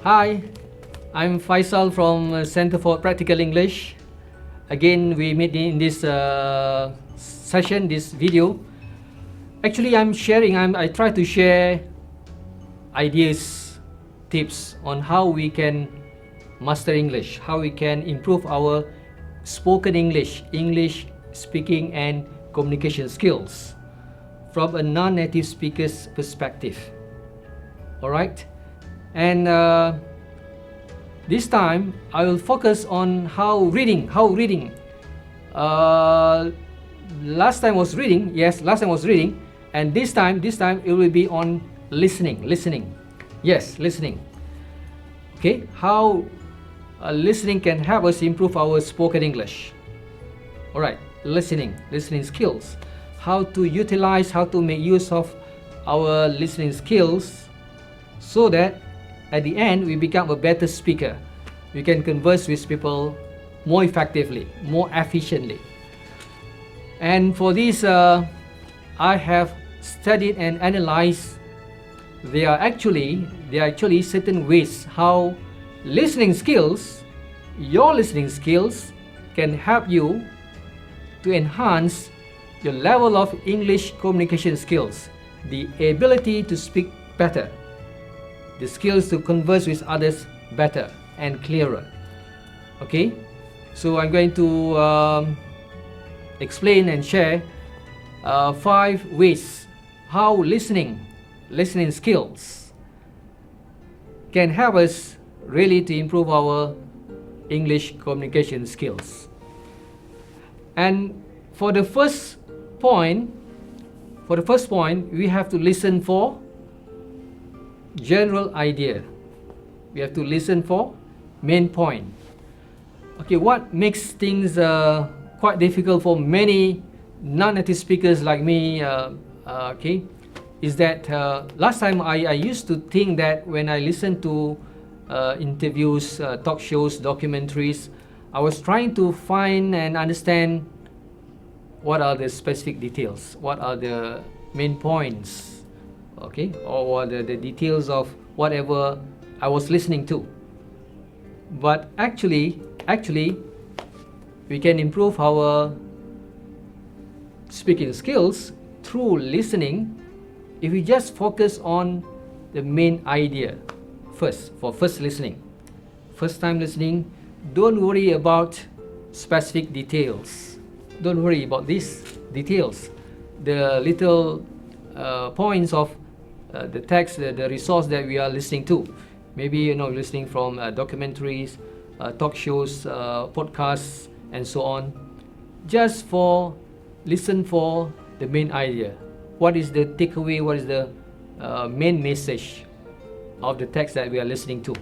Hi, I'm Faisal from Center for Practical English. Again, we meet in this session, this video. Actually, I try to share ideas, tips on how we can master English, how we can improve our spoken English, English speaking and communication skills from a non-native speaker's perspective. Alright? And this time I will focus on how reading. Last time was reading, and this time it will be on listening. Yes, listening. Okay, how listening can help us improve our spoken English. Alright, listening skills. How to utilize, how to make use of our listening skills so that at the end we become a better speaker. We can converse with people more effectively, more efficiently. And for this, I have studied and analyzed. There are actually certain ways how your listening skills can help you to enhance your level of English communication skills, the ability to speak better, the skills to converse with others better and clearer. Okay, so I'm going to explain and share 5 ways how listening skills can help us really to improve our English communication skills. And for the first point, we have to listen for general idea. We have to listen for main point. Okay, what makes things quite difficult for many non-native speakers like me, is that last time I used to think that when I listen to interviews, talk shows, documentaries, I was trying to find and understand what are the specific details, what are the main points, okay, or the details of whatever I was listening to. But actually we can improve our speaking skills through listening if we just focus on the main idea first. For first time listening, don't worry about specific details. Don't worry about these details, the little points of the text, the resource that we are listening to. Maybe listening from documentaries, talk shows, podcasts, and so on. Just listen for the main idea. What is the takeaway? What is the main message of the text that we are listening to?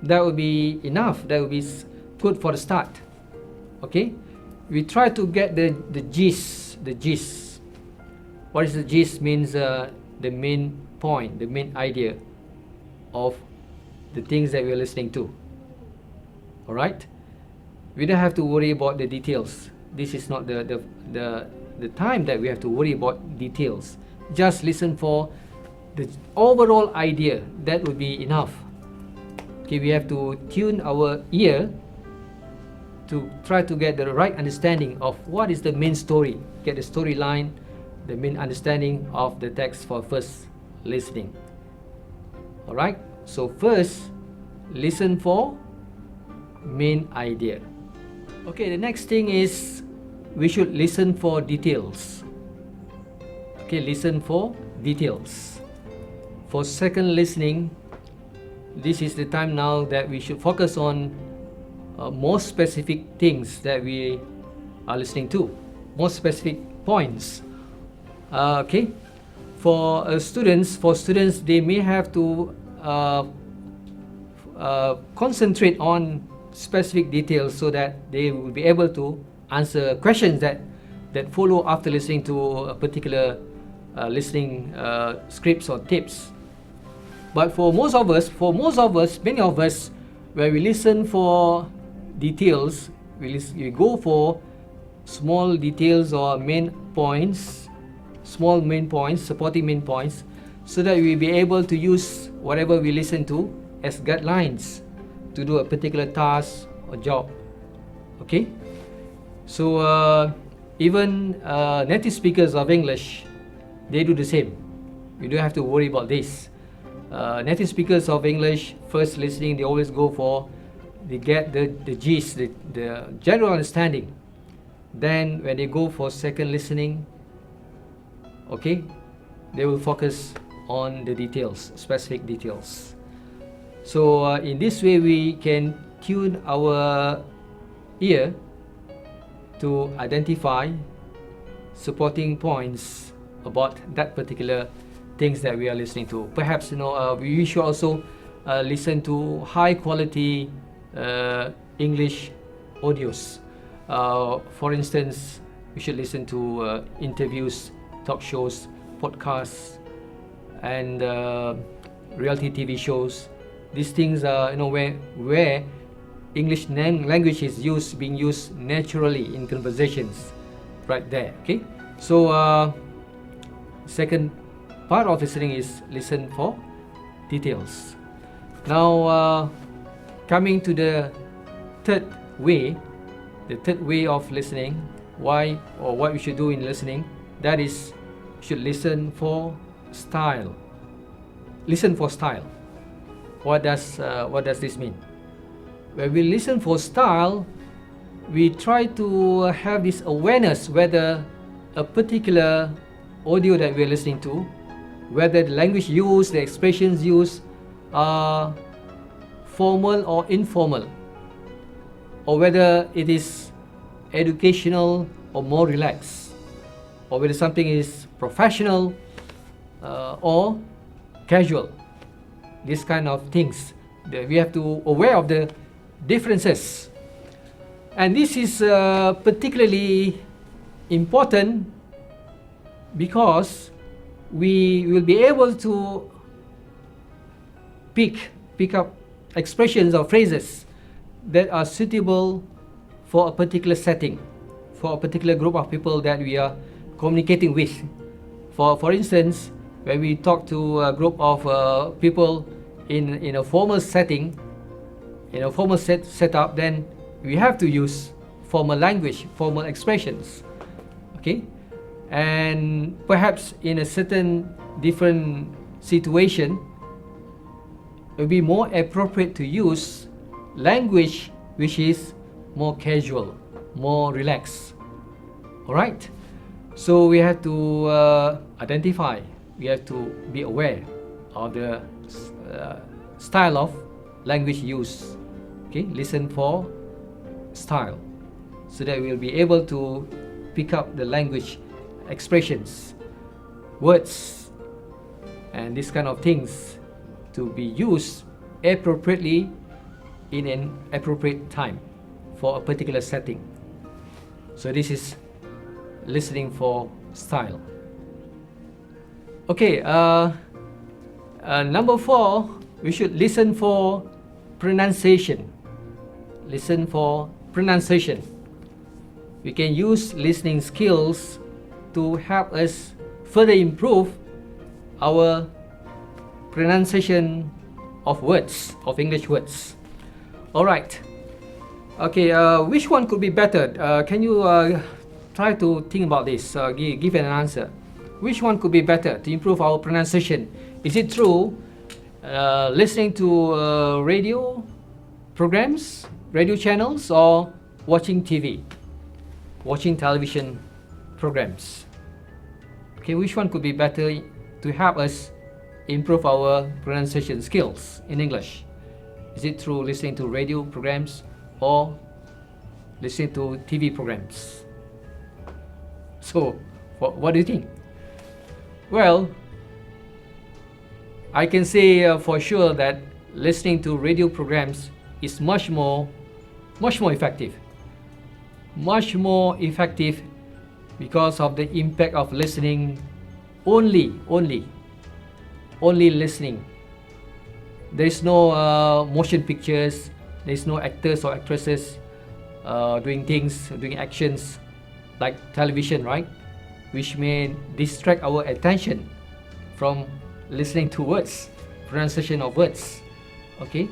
That would be enough. That would be good for the start. Okay, we try to get the gist. What is the gist? Means the main point, the main idea of the things that we are listening to. Alright, we don't have to worry about the details. This is not the time that we have to worry about details. Just listen for the overall idea. That would be enough. Okay, we have to tune our ear to try to get the right understanding of what is the main story, get the storyline, the main understanding of the text for first listening. Alright, so first, listen for main idea. Okay, the next thing is we should listen for details. Okay, listen for details. For second listening, this is the time now that we should focus on more specific things that we are listening to, more specific points. Okay, for students, they may have to concentrate on specific details so that they will be able to answer questions that follow after listening to a particular listening scripts or tips. But for most of us, many of us, where we listen for details, we go for small details or main points, supporting main points, so that we'll be able to use whatever we listen to as guidelines to do a particular task or job. Okay, so even native speakers of English, they do the same. You don't have to worry about this. Native speakers of English, first listening, they always go for, they get the gist, the general understanding. Then when they go for second listening, okay, they will focus on the details, specific details. So in this way, we can tune our ear to identify supporting points about that particular things that we are listening to. Perhaps we should also listen to high quality English audios. For instance, we should listen to interviews, talk shows, podcasts, and reality TV shows. These things are where English language is being used naturally in conversations, right there. Okay, so second part of listening is listen for details. Now coming to the third way of listening, what we should do in listening, that is, should listen for style. Listen for style. What does this mean? When we listen for style, we try to have this awareness whether a particular audio that we are listening to, whether the language used, the expressions used are formal or informal, or whether it is educational or more relaxed, or whether something is professional or casual. These kind of things, we have to aware of the differences, and this is particularly important because we will be able to pick up expressions or phrases that are suitable for a particular setting, for a particular group of people that we are communicating with. For instance, when we talk to a group of people in a formal setting, in a formal setup, then we have to use formal language, formal expressions. Okay, and perhaps in a certain different situation, it will be more appropriate to use language which is more casual, more relaxed. All right, so we have to identify, we have to be aware of the style of language use. Okay, listen for style, so that we will be able to pick up the language, expressions, words, and these kind of things to be used appropriately in an appropriate time for a particular setting. So this is listening for style. Okay, number 4, we should listen for pronunciation. Listen for pronunciation. We can use listening skills to help us further improve our pronunciation of words, of English words. All right. Okay, which one could be better? Can you try to think about this? Give an answer. Which one could be better to improve our pronunciation? Is it true listening to radio programs, radio channels, or watching TV, watching television programs? Okay, which one could be better to help us improve our pronunciation skills in English? Is it through listening to radio programs or listening to TV programs? So, what do you think? Well, I can say for sure that listening to radio programs is much more effective. Much more effective because of the impact of listening only listening. There is no motion pictures, there is no actors or actresses doing things, doing actions like television, right? Which may distract our attention from listening to words, pronunciation of words. Okay,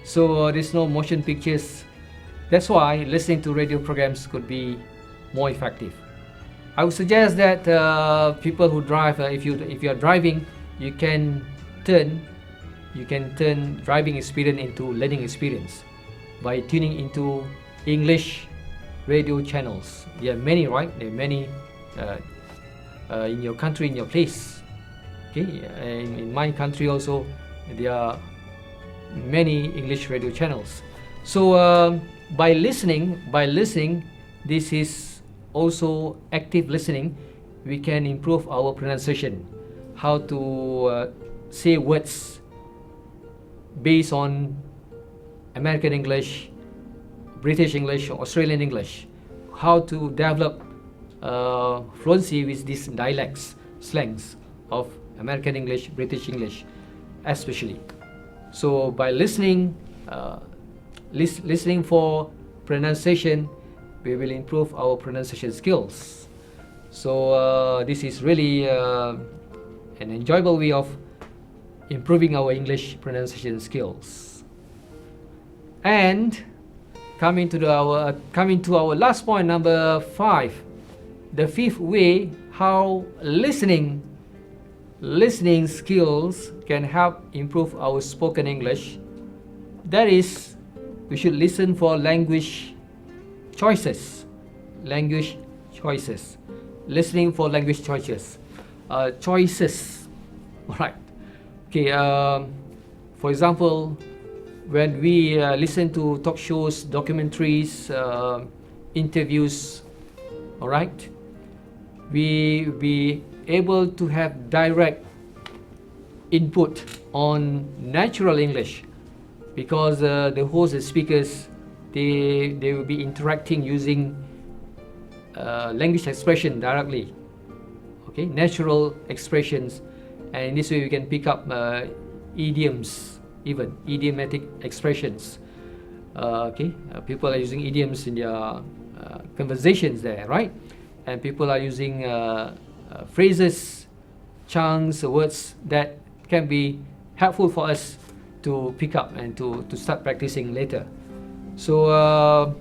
so there's no motion pictures. That's why listening to radio programs could be more effective. I would suggest that people who drive, if you are driving, you can turn driving experience into learning experience by tuning into English radio channels. There are many, right? There are many in your country, in your place. Okay, in my country also, there are many English radio channels. So by listening, this is also active listening. We can improve our pronunciation, how to say words based on American English, British English, Australian English, how to develop fluency with these dialects, slangs of American English, British English especially. So by listening, listening for pronunciation, we will improve our pronunciation skills. So this is really an enjoyable way of improving our English pronunciation skills. And coming to our last point, number 5, the fifth way how listening skills can help improve our spoken English. That is, we should listen for language choices. Listening for language choices. Alright. Okay. For example, when we listen to talk shows, documentaries, interviews, alright, we be able to have direct input on natural English, because the hosts and speakers, they will be interacting using language expression directly. Okay, natural expressions, and in this way we can pick up idioms, even idiomatic expressions. People are using idioms in their conversations there, right? And people are using phrases, chunks, words that can be helpful for us to pick up and to start practicing later. So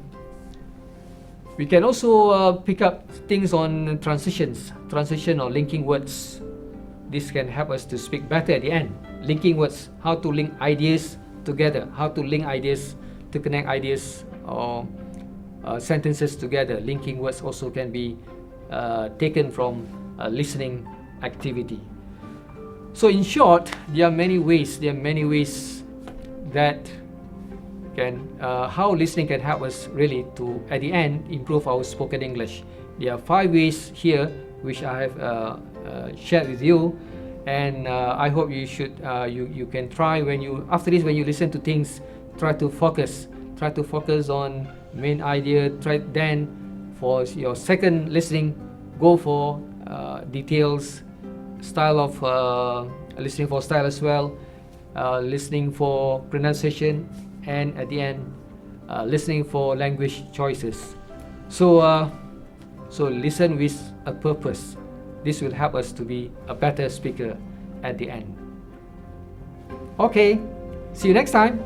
we can also pick up things on transition or linking words. This can help us to speak better at the end. Linking words, how to link ideas together, to connect ideas or sentences together. Linking words also can be taken from listening activity. So in short, there are many ways that can how listening can help us really to, at the end, improve our spoken English. There are 5 ways here which I have shared with you, and I hope you should you can try when you listen to things, try to focus on main idea. Then for your second listening, go for details, style of listening for style as well, listening for pronunciation, and at the end listening for language choices. So listen with a purpose. This will help us to be a better speaker at the end. Okay, see you next time.